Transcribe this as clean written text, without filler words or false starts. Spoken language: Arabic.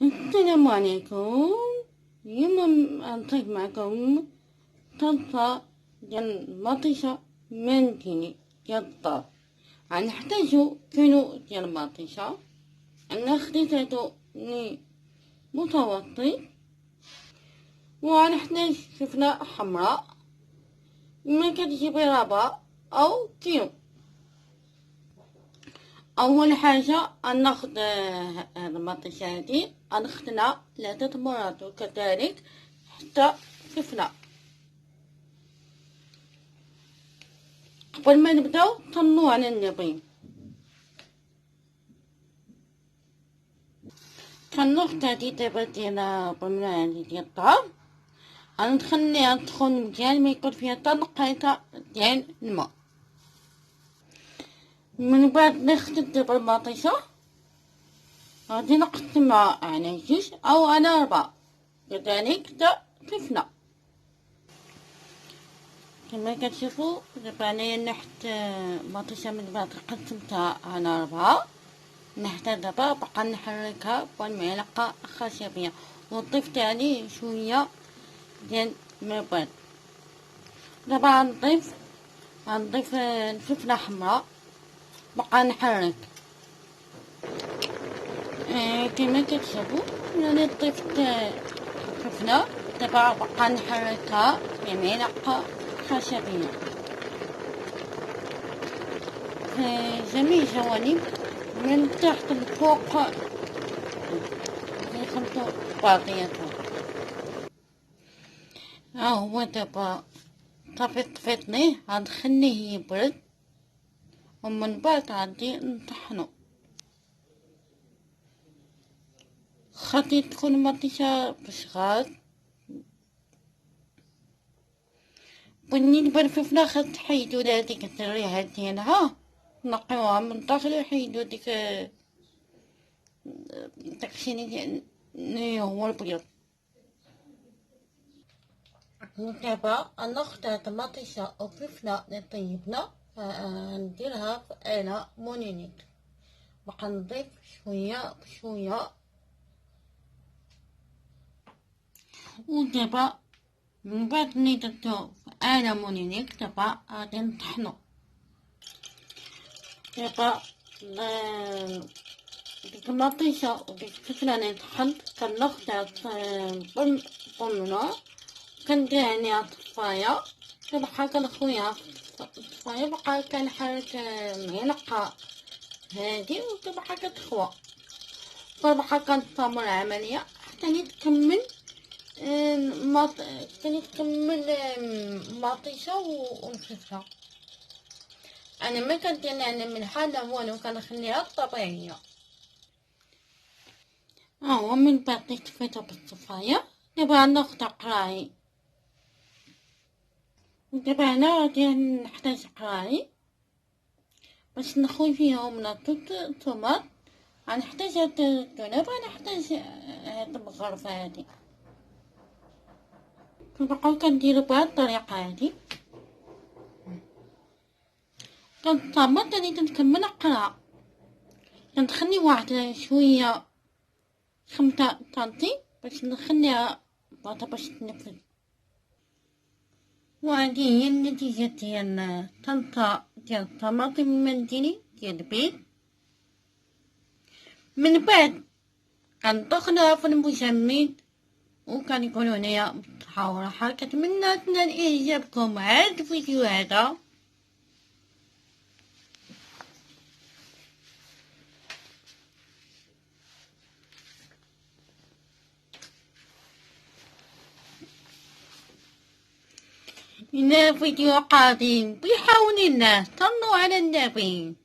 السلام عليكم. اليوم أنطيق معكم طنطا ديال المطيشة منديني ديال الدار. غنحتاجو كيلو ديال المطيشة، عندنا خليطاتو متوسط، وغنحتاج فلفلة حمراء، ما كتجيبي ربع أو كيلو. اول حاجه غناخد هاد المطيشه هادي غنخدنا 3 مرات، وكذلك حتى فلفله. قبل ما نبداو طنوا على النبي، كناخد هادي دابا ديال بالماء هادي ديال الطعام، غنخليها تسخن مزيان، ما يكون فيها حتى نقيطه ديال الماء. من بعد نخدم دابا المطيشه غادي نقسمها على 2 أو على 4، كذلك حتى فلفله. كما كتشوفوا دابا انايا نحت المطيشه من بعد قسمتها على 4. نحتاج دابا بقى نحركها بالمعلقه خشبيه، وضفت عليه شويه ديال الماء بارد. دابا غنضيف الفلفله حمراء، بقى نحرك. كما كتشوفوا راني ضفت الفلفله، دابا بقى نحركها بمعلقه خشبيه في جميع الجوانب من تحت لفوق، يخلطوا بعضياتهم. ها هو دابا طفيت ليه، غنخليه يبرد، ومن بعد غادي نطحنو. خاطي تكون مطيشه بشغال. بالنسبه للفلفله خاص تحيدو هاديك الريحه ديالها، نقيوها من الداخل وحيدو داكشي اللي هو البيض. دابا غناخد هاد المطيشه والفلفله اللي طيبنا، نديرها في آلة مونينيك، بقى نضيف شويه بشويه. ودابا من بعد ملي درتو في آلة مونينيك، دابا غادي نطحنو. دابا ديك المطيشه وديك الفلفله اللي طحنت كناخدها بالنار، كندير عليها طفايه، كنبقى كنخويها في الطفايه، بقى كنحرك معلقه هادي، وكتبقى كتخوى، كنبقى كنستمر العمليه حتى تكمل المطيشه والفلفله. انا ما كندير لها ملحه لا والو، كنخليها طبيعيه. هو من بعد طفيتها بالطفايه، دابا غناخد قراي. دابا هنا غادي نحتاج قراي باش نخوي فيهم الطوماط. غنحتاج هاد الكنافه، غنحتاج هاد المغرفه هادي. كنبقاو كنديرو بهاد الطريقه هادي، كنطماط تاني تنكمل قرا، كنخلي واحد شويه 5 سنتي باش نخليها باش تنفذ. وهذه هي النتيجة ديال طنطا ديال الطماطم المنديني ديال البيت. من بعد كندخلها في المجمد، وكنقولوا ليا بالصحة والراحة. كنتمنى تنال إعجابكم هاد الفيديو هذا. إلى فيديو قادم بحول الله. صلوا على النبي.